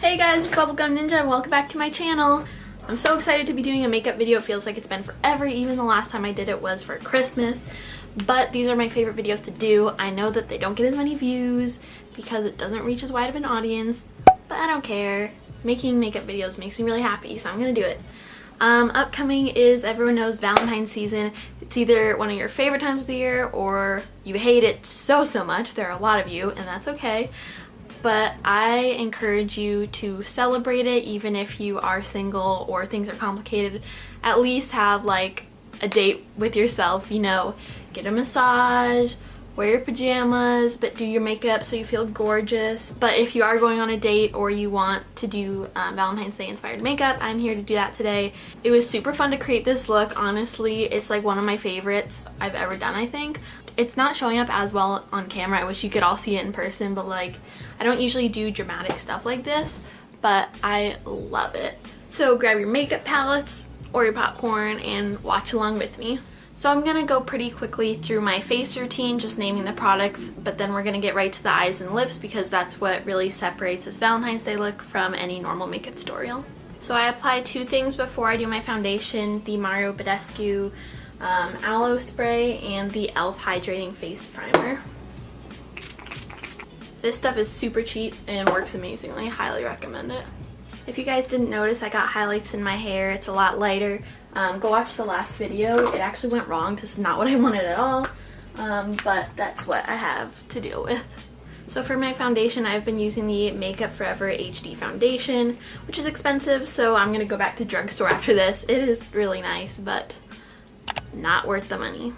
Hey guys, it's Bubblegum Ninja and welcome back to my channel. I'm so excited to be doing a makeup video. It feels like it's been forever. Even the last time I did it was for Christmas. But these are my favorite videos to do. I know that they don't get as many views because it doesn't reach as wide of an audience, but I don't care. Making makeup videos makes me really happy, so I'm gonna do it. Upcoming is, everyone knows, Valentine's season. It's either one of your favorite times of the year or you hate it so much. There are a lot of you, and that's okay. But I encourage you to celebrate it even if you are single or things are complicated. At least have like a date with yourself, you know, get a massage, wear your pajamas, but do your makeup so you feel gorgeous. But if you are going on a date or you want to do Valentine's Day inspired makeup, I'm here to do that today. It was super fun to create this look. Honestly, it's like one of my favorites I've ever done, I think. It's not showing up as well on camera. I wish you could all see it in person, but like, I don't usually do dramatic stuff like this, but I love it. So grab your makeup palettes or your popcorn and watch along with me. So I'm gonna go pretty quickly through my face routine, just naming the products, but then we're gonna get right to the eyes and lips because that's what really separates this Valentine's Day look from any normal makeup tutorial. So I apply two things before I do my foundation, the Mario Badescu aloe spray and the e.l.f. hydrating face primer. This stuff is super cheap and works amazingly. Highly recommend it. If you guys didn't notice, I got highlights in my hair. It's a lot lighter. Go watch the last video. It actually went wrong. This is not what I wanted at all, but that's what I have to deal with. So for my foundation, I've been using the Makeup Forever HD foundation, which is expensive, so I'm gonna go back to drugstore after this. It is really nice, but not worth the money.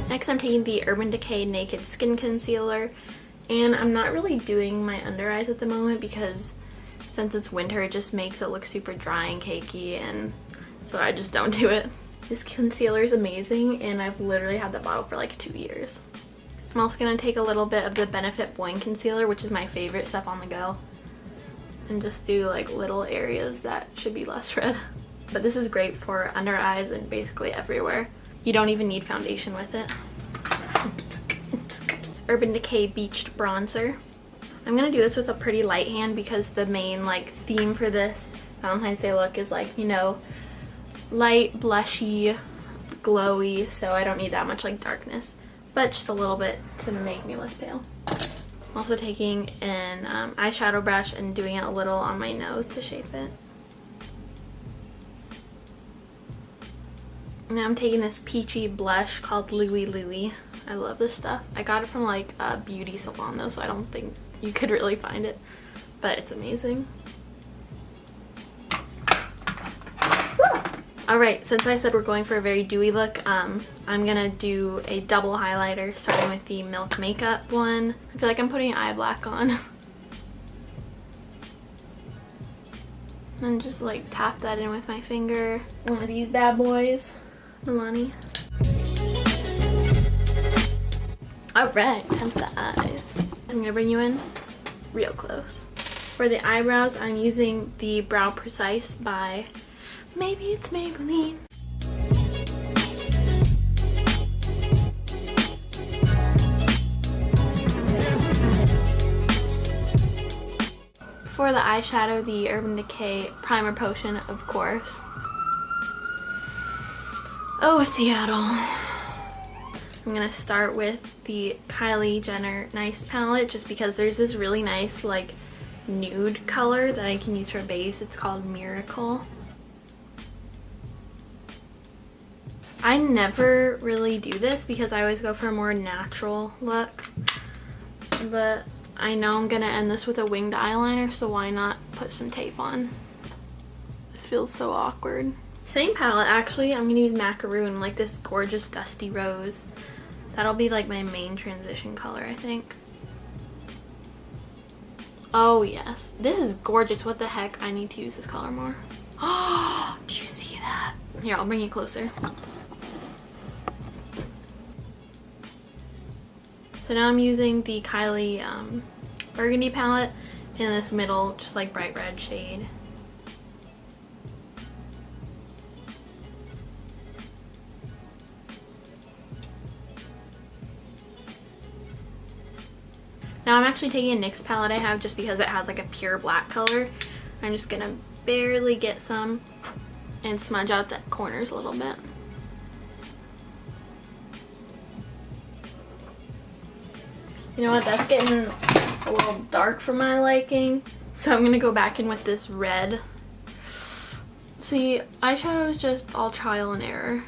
Next, I'm taking the Urban Decay Naked Skin Concealer, and I'm not really doing my under eyes at the moment because since it's winter, it just makes it look super dry and cakey, and so I just don't do it. This concealer is amazing, and I've literally had that bottle for like 2 years. I'm also going to take a little bit of the Benefit Boing Concealer, which is my favorite stuff on the go, and just do like little areas that should be less red. But this is great for under eyes and basically everywhere. You don't even need foundation with it. Urban Decay Beached Bronzer. I'm gonna do this with a pretty light hand because the main like theme for this Valentine's Day look is like, you know, light, blushy, glowy, so I don't need that much like darkness, but just a little bit to make me less pale. I'm also taking an eyeshadow brush and doing it a little on my nose to shape it. Now I'm taking this peachy blush called Louie Louie. I love this stuff. I got it from like a beauty salon though, so I don't think you could really find it, but it's amazing. Alright, since I said we're going for a very dewy look, I'm gonna do a double highlighter starting with the Milk Makeup one. I feel like I'm putting eye black on. And just like tap that in with my finger. One of these bad boys. Milani. Alright, time for the eyes. I'm gonna bring you in real close. For the eyebrows, I'm using the Brow Precise by Maybe It's Maybelline. For the eyeshadow, the Urban Decay Primer Potion, of course. Oh, Seattle. I'm gonna start with the Kylie Jenner Nice palette just because there's this really nice like nude color that I can use for a base. It's called Miracle. I never really do this because I always go for a more natural look, but I know I'm gonna end this with a winged eyeliner, so why not put some tape on? This feels so awkward. Same palette, actually. I'm gonna use Macaroon, like this gorgeous dusty rose. That'll be like my main transition color, I think. Oh yes, this is gorgeous. What the heck? I need to use this color more. Oh, do you see that? Here, I'll bring you closer. So now I'm using the Kylie Burgundy palette in this middle, just like bright red shade. Now I'm actually taking a NYX palette I have just because it has like a pure black color. I'm just gonna barely get some and smudge out the corners a little bit. You know what, that's getting a little dark for my liking, so I'm gonna go back in with this red. See, eyeshadow is just all trial and error.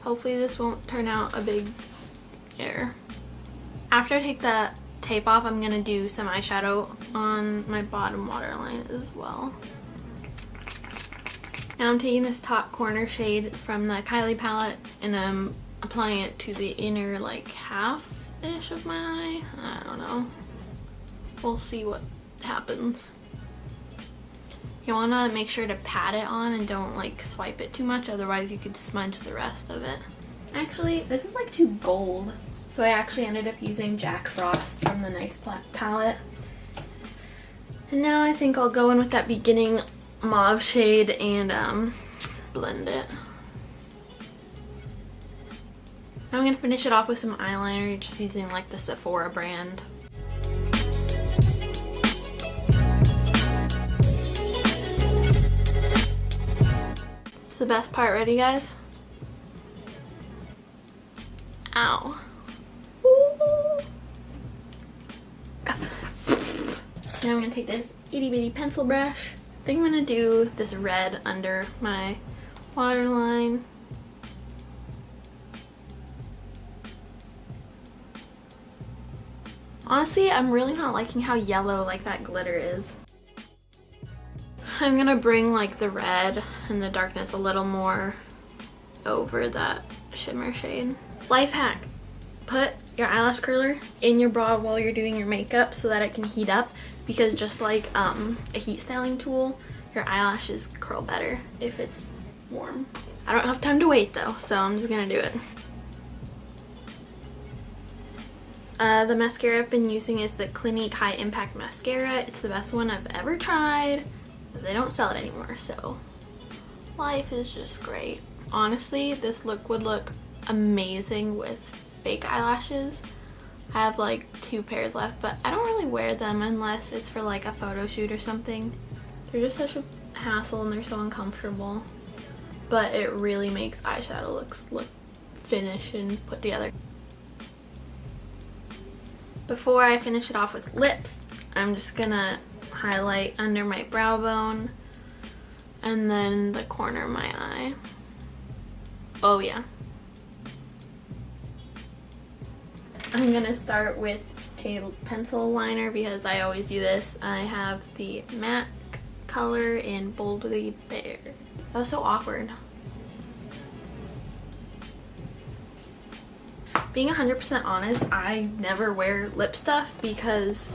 Hopefully this won't turn out a big error. After I take the tape off, I'm gonna do some eyeshadow on my bottom waterline as well. Now I'm taking this top corner shade from the Kylie palette and I'm applying it to the inner like half-ish of my eye. I don't know. We'll see what happens. You want to make sure to pat it on and don't like swipe it too much, otherwise you could smudge the rest of it. Actually, this is like too gold, so I actually ended up using Jack Frost from the Nice palette. And now I think I'll go in with that beginning mauve shade and blend it. Now I'm going to finish it off with some eyeliner, just using like the Sephora brand. It's the best part. Ready, guys? Ow. Ooh. Now I'm going to take this itty bitty pencil brush. I think I'm going to do this red under my waterline. Honestly, I'm really not liking how yellow like that glitter is. I'm gonna bring like the red and the darkness a little more over that shimmer shade. Life hack: put your eyelash curler in your bra while you're doing your makeup so that it can heat up, because just like a heat styling tool, your eyelashes curl better if it's warm. I don't have time to wait though, so I'm just gonna do it. The mascara I've been using is the Clinique High Impact Mascara. It's the best one I've ever tried, but they don't sell it anymore, so life is just great. Honestly, this look would look amazing with fake eyelashes. I have like 2 pairs left, but I don't really wear them unless it's for like a photo shoot or something. They're just such a hassle and they're so uncomfortable, but it really makes eyeshadow look finished and put together. Before I finish it off with lips, I'm just gonna highlight under my brow bone and then the corner of my eye. Oh yeah. I'm gonna start with a pencil liner because I always do this. I have the MAC color in Boldly Bare. That was so awkward. Being 100% honest, I never wear lip stuff because,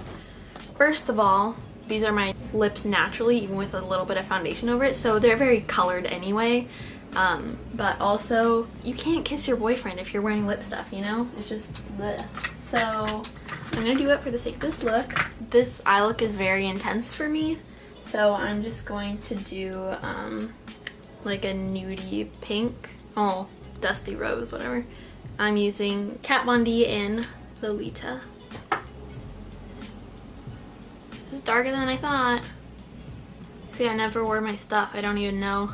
first of all, these are my lips naturally, even with a little bit of foundation over it, so they're very colored anyway. But also, you can't kiss your boyfriend if you're wearing lip stuff, you know? It's just bleh. So I'm gonna do it for the sake of this look. This eye look is very intense for me, so I'm just going to do like a nudie pink, oh, dusty rose, whatever. I'm using Kat Von D in Lolita. It's darker than I thought. See, I never wore my stuff. I don't even know.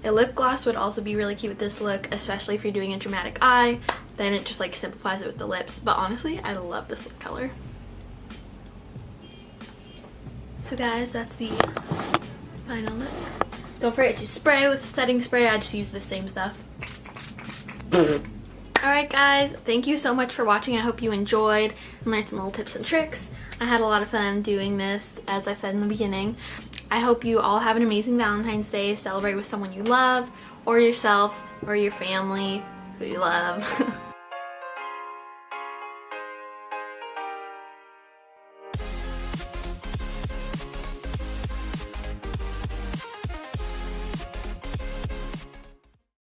A lip gloss would also be really cute with this look, especially if you're doing a dramatic eye. Then it just like simplifies it with the lips. But honestly, I love this lip color. So guys, that's the final look. Don't forget to spray with the setting spray. I just use the same stuff. Alright guys, thank you so much for watching. I hope you enjoyed and learned some little tips and tricks. I had a lot of fun doing this, as I said in the beginning. I hope you all have an amazing Valentine's Day. Celebrate with someone you love, or yourself, or your family who you love.